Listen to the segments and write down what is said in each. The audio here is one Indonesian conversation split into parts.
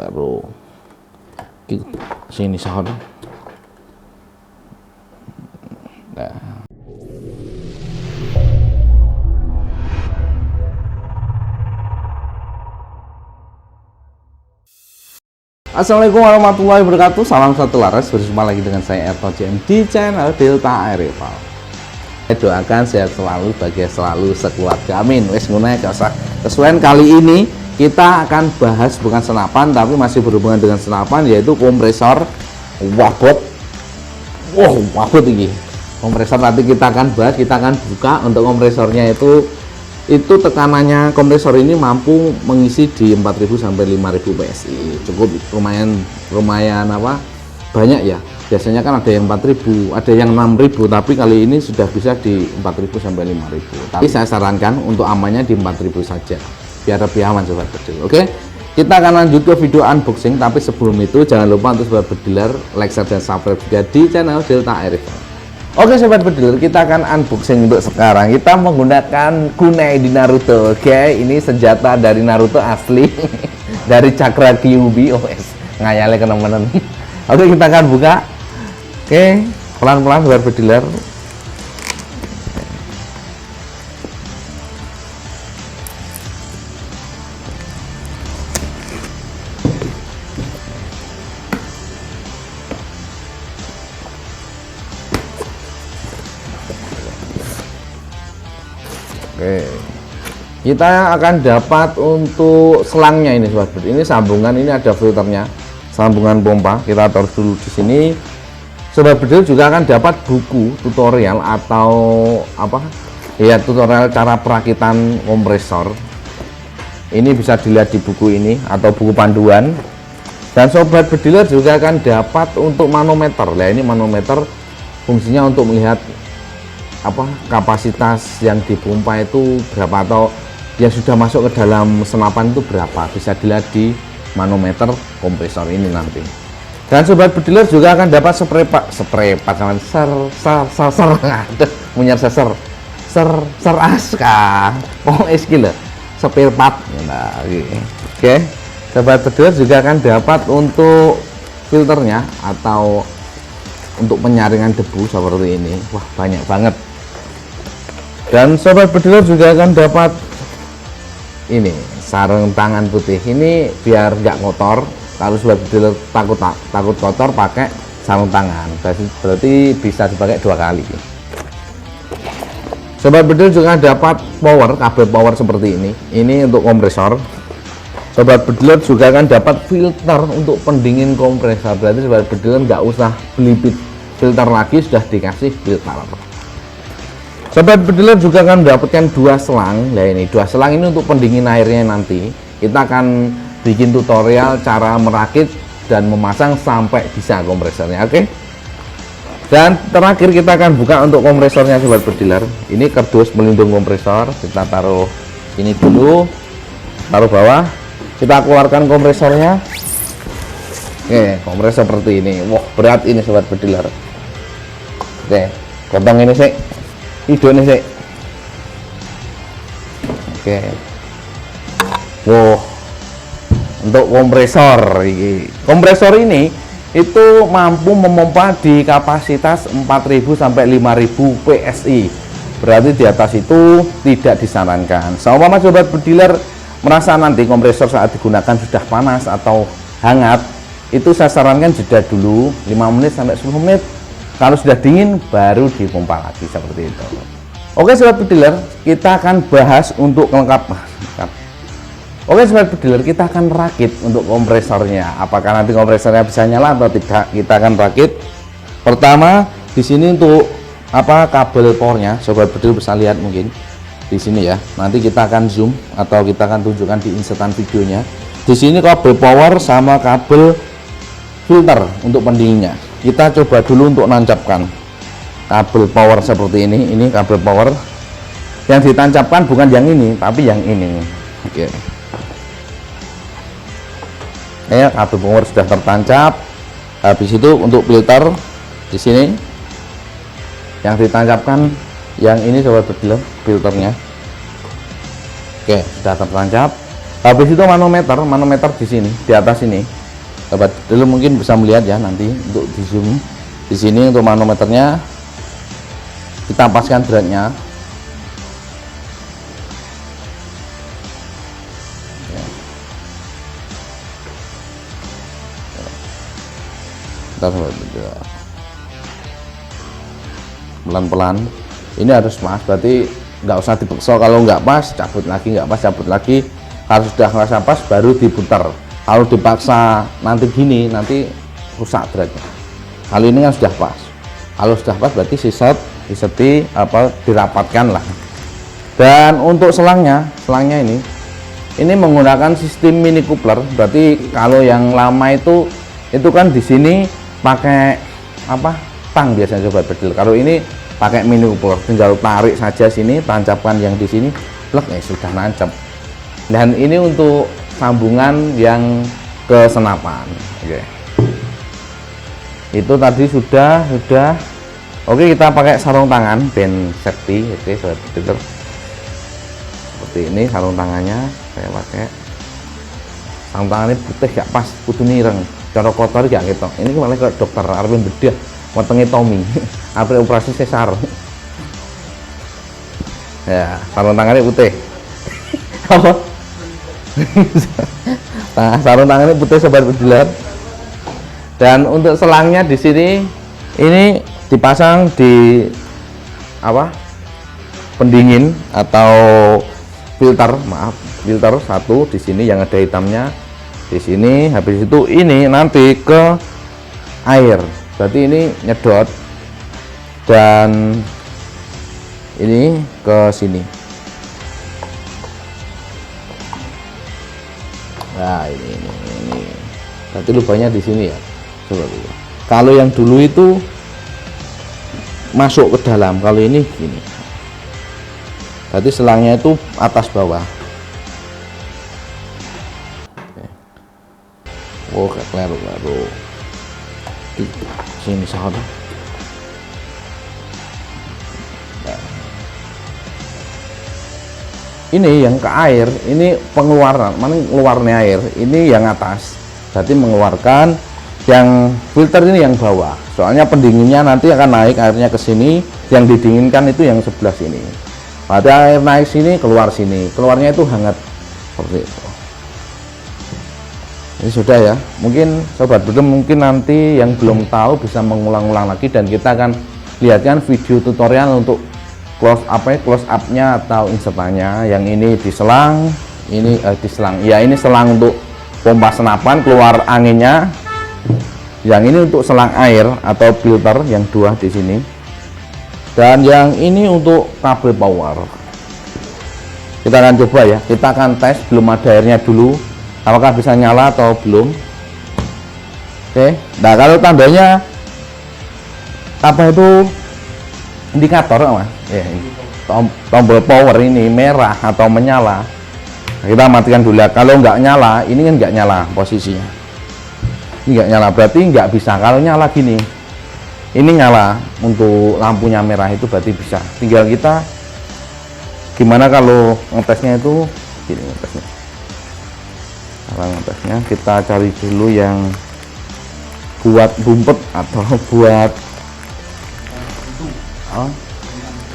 baru sini sahur. Nah. Assalamualaikum warahmatullahi wabarakatuh. Salam satu laras. Bersama lagi dengan saya Erto JM di channel Delta Aerial. Saya doakan sehat selalu, bahagia selalu, sekeluarga, amin. Wes ngono gak usah kesuwen. Kali ini kita akan bahas bukan senapan tapi masih berhubungan dengan senapan, yaitu kompresor wabot. Wow, wabot ini kompresor. Nanti kita akan bahas, kita akan buka untuk kompresornya. Itu tekanannya kompresor ini mampu mengisi di 4000 sampai 5000 PSI. Cukup lumayan apa? Banyak ya. Biasanya kan ada yang 4000, ada yang 6000, tapi kali ini sudah bisa di 4000 sampai 5000. Tapi saya sarankan untuk amannya di 4000 saja. Biar lebih aman sobat bediler. Oke. Kita akan lanjut ke video unboxing, tapi sebelum itu jangan lupa untuk sobat bediler like, share, dan subscribe juga di channel Delta Aerial. Oke sobat bediler, kita akan unboxing untuk sekarang. Kita menggunakan kunai di Naruto. Oke, ini senjata dari Naruto asli dari Cakra Kyuubi. OS ngayalnya teman-teman. Oke, kita akan buka. Oke, pelan-pelan sobat bediler. Oke, kita akan dapat untuk selangnya ini sobat bediler. Ini sambungan, ini ada filternya, sambungan pompa. Kita taruh dulu di sini. Sobat bediler juga akan dapat buku tutorial atau apa ya, tutorial cara perakitan kompresor. Ini bisa dilihat di buku ini atau buku panduan. Dan sobat bediler juga akan dapat untuk manometer. Nah, ini manometer fungsinya untuk melihat apa kapasitas yang dipompa itu berapa, atau yang sudah masuk ke dalam senapan itu berapa, bisa dilihat di manometer kompresor ini nanti. Dan sobat bediler juga akan dapat spray pak sama ser aska skill spare part. Nah, oke. Sobat bediler juga akan dapat untuk filternya atau untuk penyaringan debu seperti ini. Wah, banyak banget. Dan sobat bediler juga akan dapat ini sarung tangan putih. Ini biar nggak kotor. Kalau sobat bediler takut kotor, pakai sarung tangan. Berarti bisa dipakai 2 kali. Sobat bediler juga dapat kabel power seperti ini. Ini untuk kompresor. Sobat bediler juga akan dapat filter untuk pendingin kompresor. Berarti sobat bediler nggak usah beli filter lagi, sudah dikasih filter. Sobat bediler juga akan mendapatkan 2 selang. Nah, ini 2 selang ini untuk pendingin airnya nanti. Kita akan bikin tutorial cara merakit dan memasang sampai bisa kompresornya. Oke. Dan terakhir kita akan buka untuk kompresornya sobat bediler. Ini kardus pelindung kompresor. Kita taruh ini dulu. Taruh bawah. Kita keluarkan kompresornya. Oke, kompresor seperti ini. Wah, berat ini sobat bediler. Oke, potong ini sih. Hidupnya sih. Oke. Wow. Untuk kompresor ini itu mampu memompa di kapasitas 4000 sampai 5000 PSI. Berarti di atas itu tidak disarankan. Seumpama sobat bediler merasa nanti kompresor saat digunakan sudah panas atau hangat, itu saya sarankan jeda dulu 5 menit sampai 10 menit. Kalau sudah dingin baru dipompa lagi seperti itu. Oke sobat bediler, kita akan bahas untuk lengkap. Oke sobat bediler, kita akan rakit untuk kompresornya. Apakah nanti kompresornya bisa nyala atau tidak? Kita akan rakit. Pertama di sini untuk apa kabel powernya, sobat bediler bisa lihat mungkin di sini ya. Nanti kita akan zoom atau kita akan tunjukkan di insertan videonya. Di sini kabel power sama kabel filter untuk pendinginnya. Kita coba dulu untuk nancapkan kabel power seperti ini kabel power. Yang ditancapkan bukan yang ini tapi yang ini. Oke. Ya, kabel power sudah tertancap. Habis itu untuk filter di sini yang ditancapkan yang ini sobat bediler, filternya. Oke, sudah tertancap. Habis itu manometer di sini, di atas ini. Dapat dulu mungkin bisa melihat ya nanti untuk di zoom. Di sini untuk manometernya kita paskan derajatnya. Pelan-pelan ini harus pas, berarti nggak usah dipaksa. Kalau nggak pas cabut lagi, nggak pas cabut lagi. Kalau sudah ngerasa pas baru diputar. Kalau dipaksa nanti gini, nanti rusak derajatnya. Kalau ini kan sudah pas. Kalau sudah pas berarti diseti apa dirapatkan lah. Dan untuk selangnya ini menggunakan sistem mini coupler. Berarti kalau yang lama itu kan di sini pakai apa, tang biasanya sobat bedil. Kalau ini pakai mini coupler, tinggal tarik saja sini, tancapkan yang di sini, plek, sudah nancap. Dan ini untuk sambungan yang ke senapan. Oke. Itu tadi sudah. Oke, kita pakai sarung tangan band safety. Oke, sobat bedil. Seperti ini sarung tangannya saya pakai. Sarung tangannya putih gak pas, kudu nireng. Cara kotor gak gitu. Ini kemarin ke dokter arep bedah wetenge Tommy. Apa operasi sesar. Ya, sarung tangannya putih. Apa? Sarung tangannya putih sobat bediler. Dan untuk selangnya di sini ini dipasang di apa? Pendingin atau filter, filter satu di sini yang ada hitamnya. Di sini, habis itu ini nanti ke air, berarti ini nyedot dan ini ke sini. Nah ini berarti lubangnya di sini ya. Coba dulu. Kalau yang dulu itu masuk ke dalam, kalau ini gini. Berarti selangnya itu atas bawah. Oh, kleru di sini sahabat. Ini yang ke air, ini pengeluaran, mana keluarnya air, ini yang atas, berarti mengeluarkan. Yang filter ini yang bawah, soalnya pendinginnya nanti akan naik airnya ke sini, yang didinginkan itu yang sebelah sini. Pada air naik sini, keluar sini, keluarnya itu hangat seperti itu. Ini sudah ya, mungkin sobat bedil mungkin nanti yang belum tahu bisa mengulang-ulang lagi, dan kita akan lihatkan video tutorial untuk close up-nya atau insertannya. Yang ini di selang, ini di selang ya, ini selang untuk pompa senapan keluar anginnya. Yang ini untuk selang air atau filter yang dua di sini, dan yang ini untuk kabel power. Kita akan coba ya, kita akan tes, belum ada airnya dulu, apakah bisa nyala atau belum. Oke, nah kalau tandanya apa itu indikator mas ya, tombol power ini merah atau menyala, kita matikan dulu ya. Kalau nggak nyala, ini kan nggak nyala posisinya, ini nggak nyala, berarti nggak bisa. Kalau nyala gini, ini nyala untuk lampunya merah, itu berarti bisa. Tinggal kita gimana kalau ngetesnya itu gini ngetesnya. Kalau ngetesnya kita cari dulu yang buat bumpet atau buat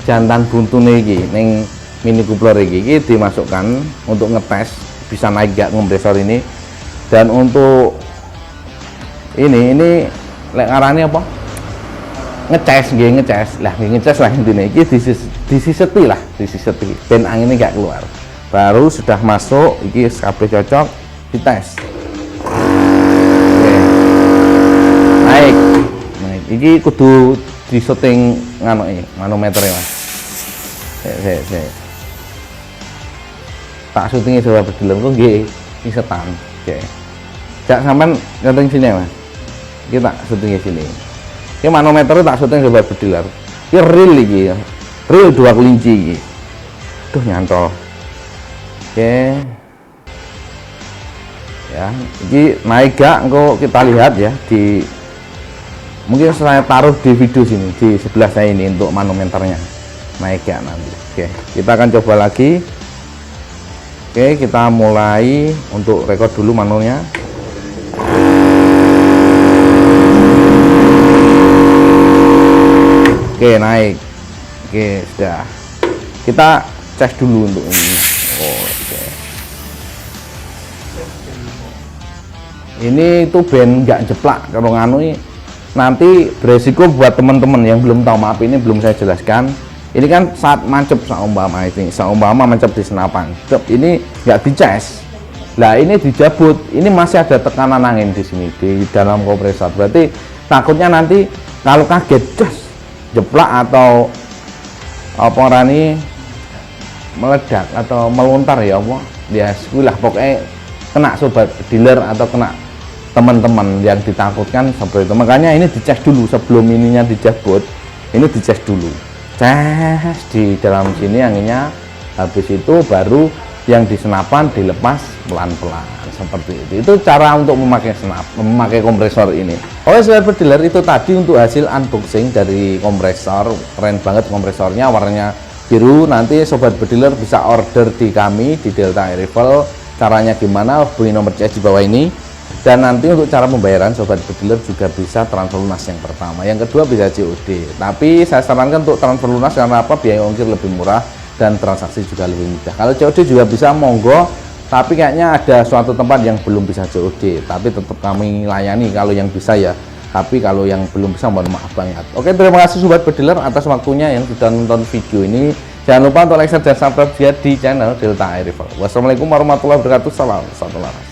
jantan buntu nih, neng mini coupler ini dimasukkan untuk ngetes bisa naik gak kompresor ini. Dan untuk ini lek ngarani apa, ngecas lah intinya iki disiseti ben anginnya gak keluar, baru sudah masuk iki kabeh cocok, dites. Oke. Naik iki kudu disetting manometernya mas. Saya tak syutingnya coba berdilam kok nggih ini setan. Oke, jak sampean ngeteng sini mas, kita syutingnya sini. Ini manometer tak syuting coba berdilar. Ini real iki ya, real 2 kelinci iki. Duh nyantol. Oke ya, ini naik gak engko kita lihat ya, di mungkin saya taruh di video sini di sebelah saya ini untuk manometernya naik gak nanti. Oke, kita akan coba lagi Oke, kita mulai untuk record dulu manualnya. Oke, naik. Oke, sudah. Kita cek dulu untuk ini. Oke. Ini tuh ben nggak jeplak kalau nganu ini. Nanti beresiko buat teman-teman yang belum tahu, maaf ini belum saya jelaskan. Ini kan saat mancep saumpama mancep di senapan. Ini nggak dicas. Nah, ini dijabut. Ini masih ada tekanan angin di sini di dalam kompresor. Berarti takutnya nanti kalau kaget jeplak atau apa rani meledak atau melontar ya apa ya lah pokoknya kena sobat dealer atau kena teman-teman yang ditakutkan seperti itu. Makanya ini dicek dulu sebelum ininya dijabut, ini dicek dulu, ces di dalam sini anginnya, habis itu baru yang di senapan dilepas pelan-pelan seperti itu. Itu cara untuk memakai kompresor ini. Oke sobat dealer, itu tadi untuk hasil unboxing dari kompresor. Keren banget kompresornya, warnanya biru. Nanti sobat dealer bisa order di kami di Delta Air Rifle. Caranya gimana? Hubungi nomor CS di bawah ini. Dan nanti untuk cara pembayaran sobat dealer juga bisa transfer lunas yang pertama, yang kedua bisa COD. Tapi saya sarankan untuk transfer lunas karena apa? Biaya ongkir lebih murah dan transaksi juga lebih mudah. Kalau COD juga bisa, monggo, tapi kayaknya ada suatu tempat yang belum bisa COD, tapi tetap kami layani kalau yang bisa ya. Tapi kalau yang belum bisa, mohon maaf banget. Oke, terima kasih sobat dealer atas waktunya yang sudah nonton video ini. Jangan lupa untuk like, share, dan subscribe di channel Delta Air Rifle. Wassalamualaikum warahmatullahi wabarakatuh. Salam satu laras.